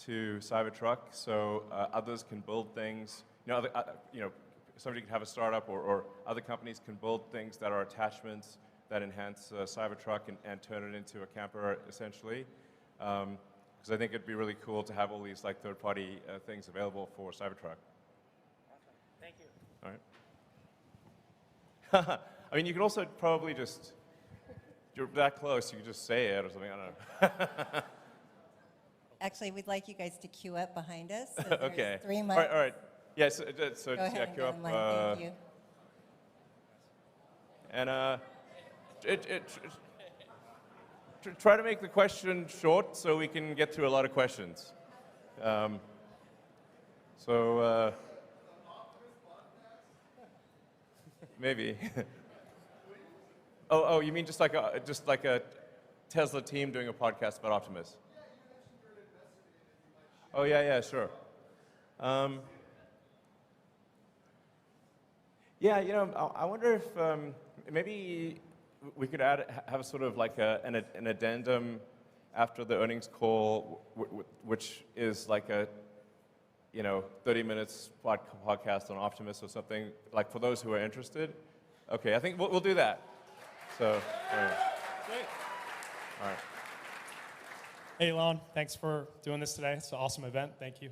into Cybertruck, so others can build things. Somebody can have a startup, or other companies can build things that are attachments that enhance Cybertruck and turn it into a camper, essentially. Because I think it'd be really cool to have all these like third-party things available for Cybertruck. Awesome. Thank you. All right. I mean, you could also probably just, you're that close, you could just say it or something, I don't know. Actually, we'd like you guys to queue up behind us. So Okay. 3 mics. All right. Yes, so Go just ahead and queue go up. to mic. Thank you. And try to make the question short so we can get through a lot of questions. Maybe. Oh, you mean just like a Tesla team doing a podcast about Optimus? Oh yeah, sure. Yeah, I wonder if maybe we could have sort of like an addendum after the earnings call, which is like a 30 minutes podcast on Optimus or something, like for those who are interested. Okay, I think we'll do that. So, Great. All right. Hey, Elon, thanks for doing this today. It's an awesome event. Thank you.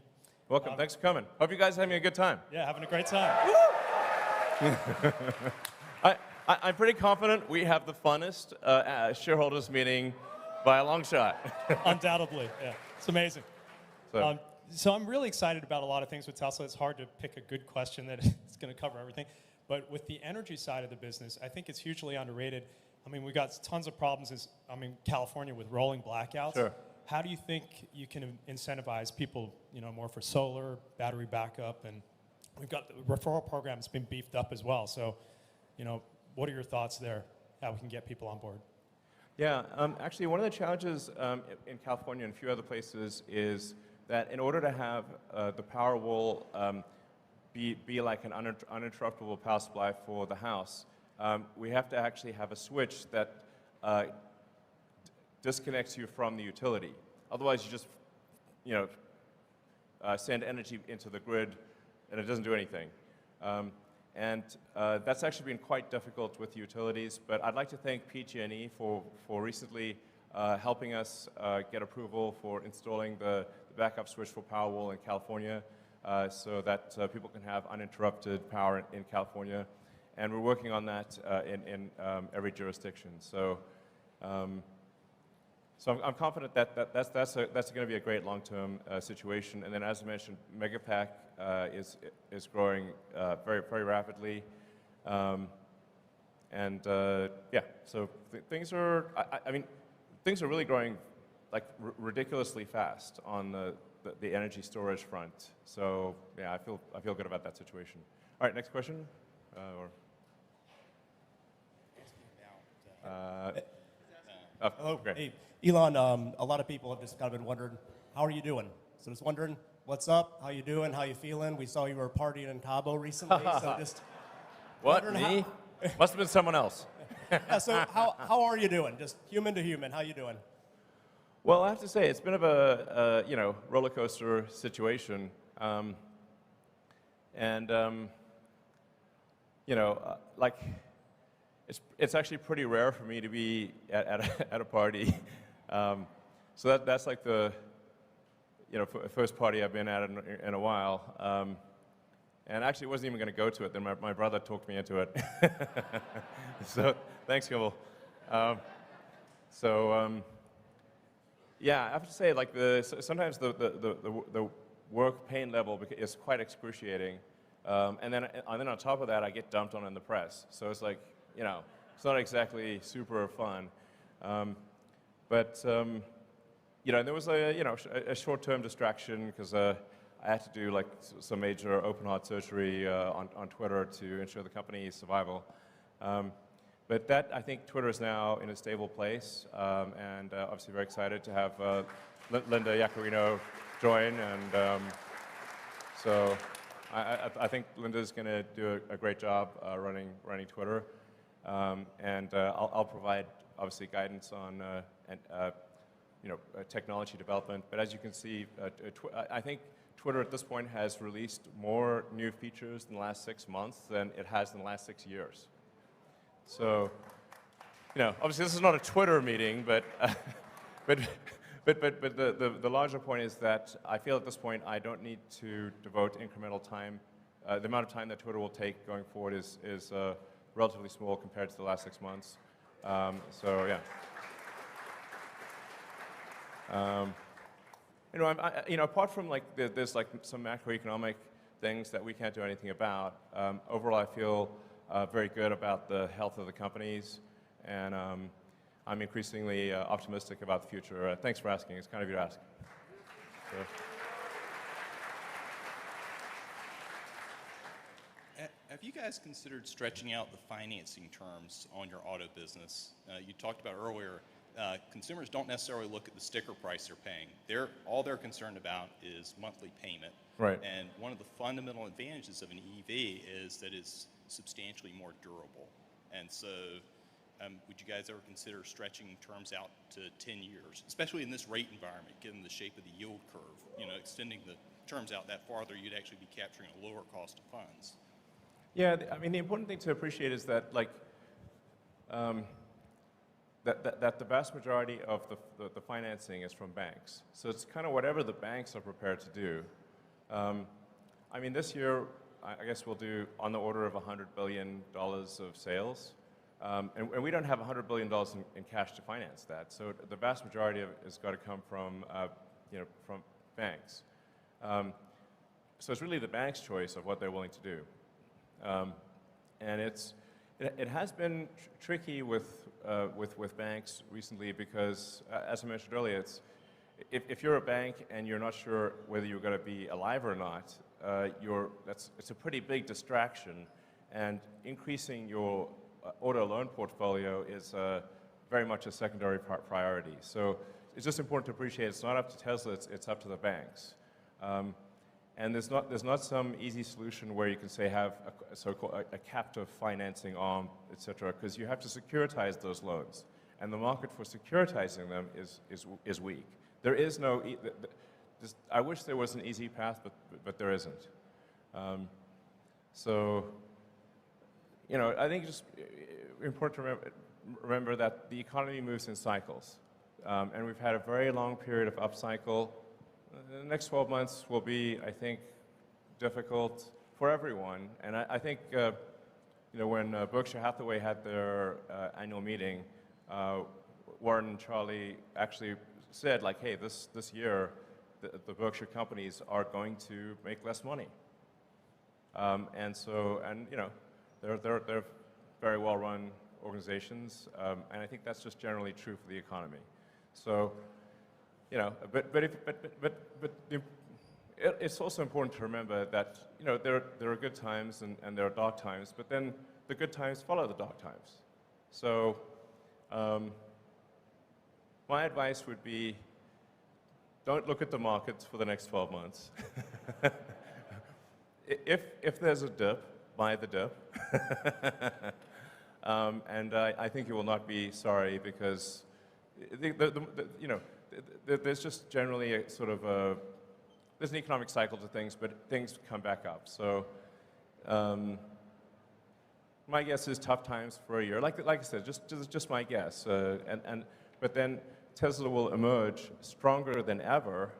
Welcome. Thanks for coming. Hope you guys are having a good time. Yeah, having a great time. I'm pretty confident we have the funnest shareholders meeting by a long shot. Undoubtedly, yeah. It's amazing. So, So I'm really excited about a lot of things with Tesla. It's hard to pick a good question that is going to cover everything. But with the energy side of the business, I think it's hugely underrated. I mean, we got tons of problems California with rolling blackouts. Sure. How do you think you can incentivize people, more for solar, battery backup, and we've got the referral program that's been beefed up as well. So, what are your thoughts there? How we can get people on board? yeah, actually, one of the challenges in California and a few other places is that in order to have the Powerwall be like an uninterruptible power supply for the house, we have to actually have a switch that disconnects you from the utility. Otherwise, you just, send energy into the grid, and it doesn't do anything. That's actually been quite difficult with utilities, but I'd like to thank PG&E for recently helping us get approval for installing the backup switch for Powerwall in California so that people can have uninterrupted power in California. And we're working on that in every jurisdiction. So I'm confident that that's going to be a great long-term situation. And then, as I mentioned, Megapack is growing very, very rapidly. Yeah, so things are, things are really growing like ridiculously fast on the energy storage front. So yeah, I feel good about that situation. All right, next question. Hello. Great. Hey, Elon, a lot of people have just kind of been wondering, how are you doing? So just wondering, what's up? How you doing? How you feeling? We saw you were partying in Cabo recently, so just What, me? Must have been someone else. yeah, so how are you doing? Just human to human, how you doing? Well, I have to say, it's been a bit of a roller coaster situation. It's actually pretty rare for me to be at a party. So that's like the first party I've been at in a while. And actually wasn't even going to go to it. Then my brother talked me into it. So thanks, Kimball. Yeah, I have to say, like sometimes the work pain level is quite excruciating. And then on top of that, I get dumped on in the press. So it's like, it's not exactly super fun. There was a short-term distraction because I had to do like some major open heart surgery on Twitter to ensure the company's survival. But I think Twitter is now in a stable place, and obviously very excited to have Linda Yaccarino join. And so I think Linda's going to do a great job running Twitter. And I'll provide, obviously, guidance on technology development. But as you can see, I think Twitter at this point has released more new features in the last 6 months than it has in the last 6 years. So, obviously this is not a Twitter meeting, but the larger point is that I feel at this point I don't need to devote incremental time. The amount of time that Twitter will take going forward is relatively small compared to the last 6 months. So yeah. Apart from there's some macroeconomic things that we can't do anything about. Overall, I feel very good about the health of the companies, and I'm increasingly optimistic about the future. Thanks for asking. It's kind of you to ask. So. Have you guys considered stretching out the financing terms on your auto business? You talked about earlier, consumers don't necessarily look at the sticker price they're paying. All they're concerned about is monthly payment. Right. And one of the fundamental advantages of an EV is that it's substantially more durable. And so would you guys ever consider stretching terms out to 10 years, especially in this rate environment, given the shape of the yield curve? Extending the terms out that farther, you'd actually be capturing a lower cost of funds. Yeah, the important thing to appreciate is that that the vast majority of the financing is from banks. So it's kind of whatever the banks are prepared to do. This year, I guess we'll do on the order of $100 billion of sales. And we don't have $100 billion in cash to finance that. So the vast majority of it has got to come from banks. So it's really the bank's choice of what they're willing to do. And it has been tricky with banks recently because, as I mentioned earlier, if you're a bank and you're not sure whether you're going to be alive or not, it's a pretty big distraction, and increasing your auto loan portfolio is very much a secondary priority. So it's just important to appreciate it's not up to Tesla, it's up to the banks. And there's not some easy solution where you can say have a captive financing arm, et cetera, because you have to securitize those loans, and the market for securitizing them is weak. There is no. I wish there was an easy path, but there isn't. So, I think it's just important to remember that the economy moves in cycles, and we've had a very long period of upcycle. The next 12 months will be, I think, difficult for everyone. And I think, when Berkshire Hathaway had their annual meeting, Warren and Charlie actually said, hey, this year, the Berkshire companies are going to make less money. They're very well-run organizations, and I think that's just generally true for the economy. So. It's also important to remember that there are good times and there are dark times, but then the good times follow the dark times. So my advice would be, don't look at the markets for the next 12 months. If there's a dip, buy the dip. And I think you will not be sorry because there's just generally a sort of there's an economic cycle to things, but things come back up. So my guess is tough times for a year. Like I said, just my guess. But then Tesla will emerge stronger than ever,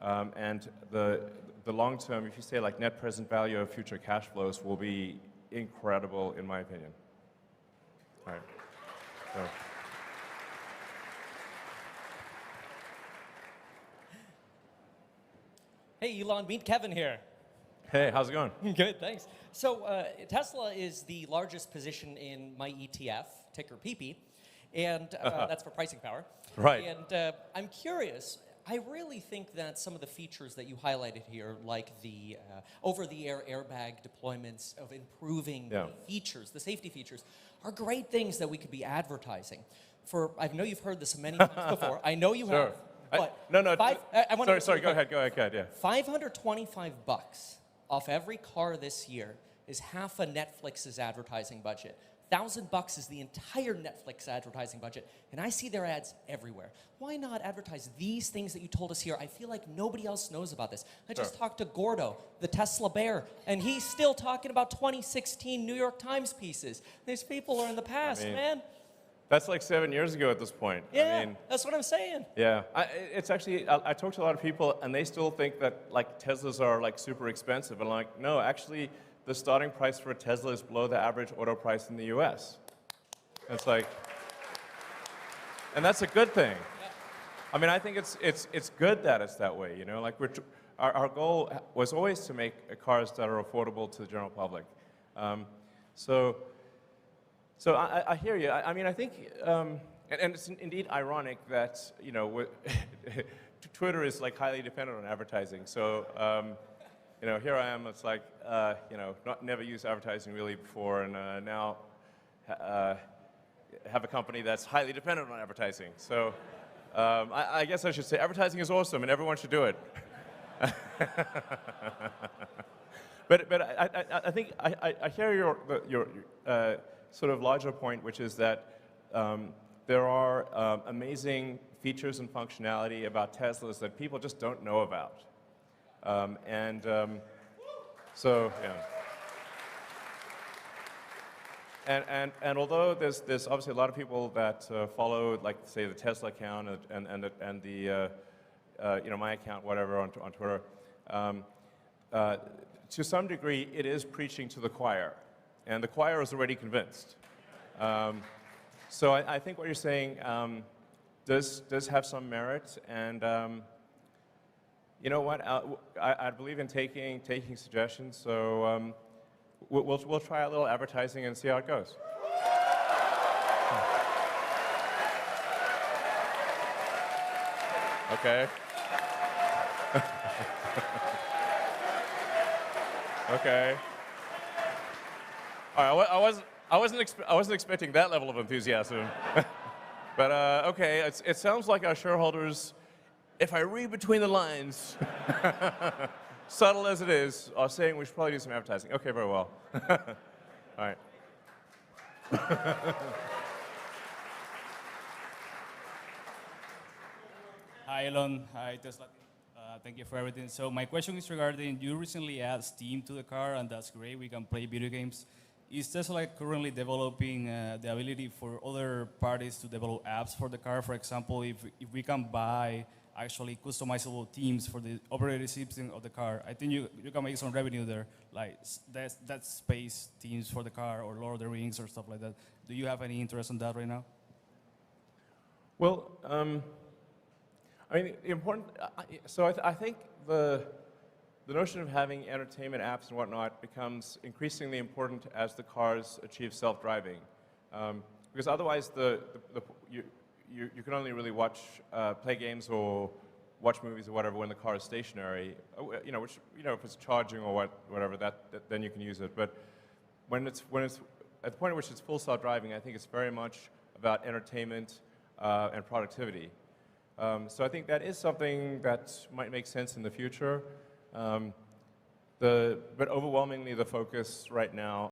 and the long term, if you say net present value of future cash flows, will be incredible in my opinion. All right. So. Hey, Elon, meet Kevin here. Hey, how's it going? Good, thanks. So Tesla is the largest position in my ETF, ticker PP, and that's for pricing power. Right. And I'm curious, I really think that some of the features that you highlighted here, like the over-the-air airbag deployments of improving the features, the safety features, are great things that we could be advertising. I know you've heard this many times before. I know you have. But sorry, go ahead, yeah. $525 off every car this year is half a Netflix's advertising budget. $1,000 is the entire Netflix advertising budget, and I see their ads everywhere. Why not advertise these things that you told us here? I feel like nobody else knows about this. I just talked to Gordo, the Tesla bear, and he's still talking about 2016 New York Times pieces. These people are in the past, man. That's like 7 years ago at this point. Yeah, I mean, that's what I'm saying. yeah, it's actually, I talk to a lot of people, and they still think that like Teslas are like super expensive. And like, no, actually, the starting price for a Tesla is below the average auto price in the US. It's like, and that's a good thing. I mean, I think it's good that it's that way, you know? Like, our goal was always to make cars that are affordable to the general public. So I hear you. I mean, I think, and it's indeed ironic that, you know, Twitter is like highly dependent on advertising. So, you know, here I am, it's like, you know, never used advertising really before, and now have a company that's highly dependent on advertising. So I guess I should say advertising is awesome and everyone should do it. but I think I hear your sort of larger point, which is that there are amazing features and functionality about Teslas that people just don't know about. So, yeah. And although there's obviously a lot of people that follow, like, say, the Tesla account and the you know, my account, whatever, on Twitter, to some degree, it is preaching to the choir, and the choir is already convinced. So I think what you're saying does have some merit, and you know what? I believe in taking suggestions, so we'll try a little advertising and see how it goes. Okay. Okay. All right. I wasn't expecting that level of enthusiasm. But okay, it sounds like our shareholders, if I read between the lines, subtle as it is, are saying we should probably do some advertising. Okay, very well. All right. Hi, Elon. Hi, Tesla. Thank you for everything. So my question is regarding, you recently added Steam to the car, and that's great. We can play video games. Is Tesla currently developing the ability for other parties to develop apps for the car? For example, if we can buy actually customizable themes for the operating system of the car, I think you can make some revenue there, like that space themes for the car or Lord of the Rings or stuff like that. Do you have any interest in that right now? Well, I mean, important. So I think the notion of having entertainment apps and whatnot becomes increasingly important as the cars achieve self-driving, because otherwise you can only really play games or watch movies or whatever when the car is stationary. You know, which, you know, if it's charging or whatever, then you can use it. But when it's at the point at which it's full self-driving, I think it's very much about entertainment and productivity. So I think that is something that might make sense in the future. But overwhelmingly, the focus right now